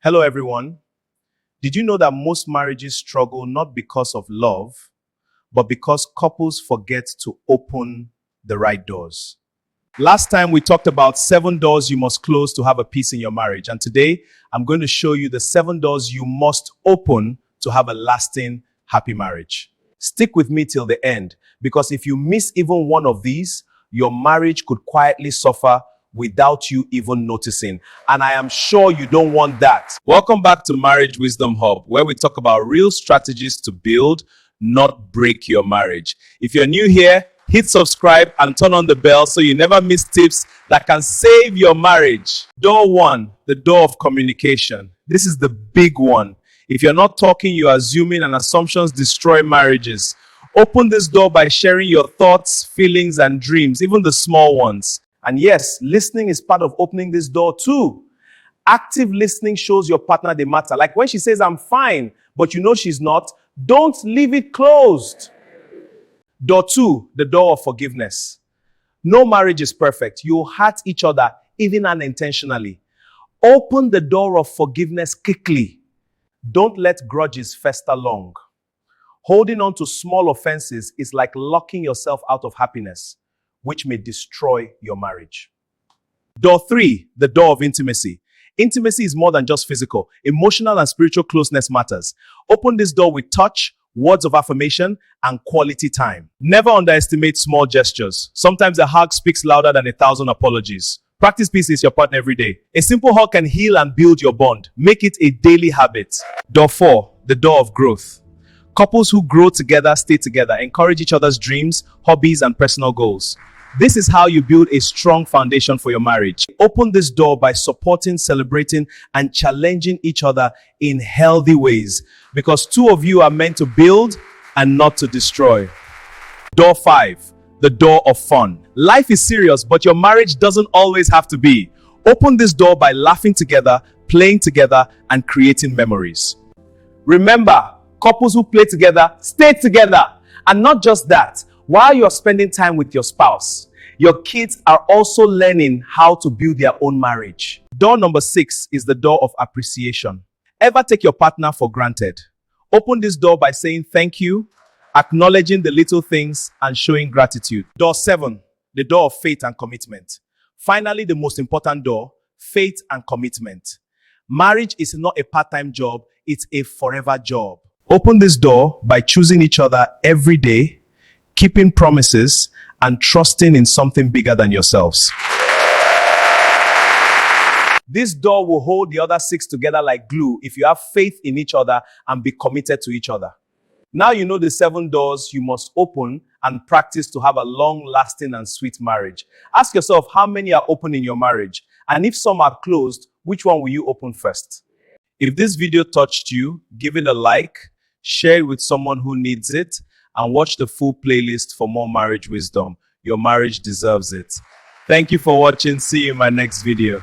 Hello, everyone. Did you know that most marriages struggle not because of love, but because couples forget to open the right doors? Last time we talked about 7 doors you must close to have a peace in your marriage. And today I'm going to show you the 7 doors you must open to have a lasting, happy marriage. Stick with me till the end, because if you miss even one of these, your marriage could quietly suffer without you even noticing. And I am sure you don't want that. Welcome back to Marriage Wisdom Hub, where we talk about real strategies to build, not break your marriage. If you're new here, hit subscribe and turn on the bell so you never miss tips that can save your marriage. Door 1, the door of communication. This is the big one. If you're not talking, you're assuming, and assumptions destroy marriages. Open this door by sharing your thoughts, feelings, and dreams, even the small ones. And yes, listening is part of opening this door too. Active listening shows your partner they matter. Like when she says, I'm fine, but you know she's not, don't leave it closed. Door 2, the door of forgiveness. No marriage is perfect. You hurt each other, even unintentionally. Open the door of forgiveness quickly. Don't let grudges fester long. Holding on to small offenses is like locking yourself out of happiness, which may destroy your marriage. Door 3, the door of intimacy. Intimacy is more than just physical. Emotional and spiritual closeness matters. Open this door with touch, words of affirmation, and quality time. Never underestimate small gestures. Sometimes a hug speaks louder than 1,000 apologies. Practice peace with your partner every day. A simple hug can heal and build your bond. Make it a daily habit. Door 4, the door of growth. Couples who grow together stay together, encourage each other's dreams, hobbies, and personal goals. This is how you build a strong foundation for your marriage. Open this door by supporting, celebrating, and challenging each other in healthy ways, because two of you are meant to build and not to destroy. Door 5, the door of fun. Life is serious, but your marriage doesn't always have to be. Open this door by laughing together, playing together, and creating memories. Remember, couples who play together stay together. And not just that, while you're spending time with your spouse, your kids are also learning how to build their own marriage. Door number 6 is the door of appreciation. Ever take your partner for granted? Open this door by saying thank you, acknowledging the little things, and showing gratitude. Door 7, the door of faith and commitment. Finally, the most important door, faith and commitment. Marriage is not a part-time job, it's a forever job. Open this door by choosing each other every day, keeping promises, and trusting in something bigger than yourselves. This door will hold the other 6 together like glue if you have faith in each other and be committed to each other. Now you know the 7 doors you must open and practice to have a long-lasting and sweet marriage. Ask yourself how many are open in your marriage, and if some are closed, which one will you open first? If this video touched you, give it a like, share it with someone who needs it, and watch the full playlist for more marriage wisdom. Your marriage deserves it. Thank you for watching. See you in my next video.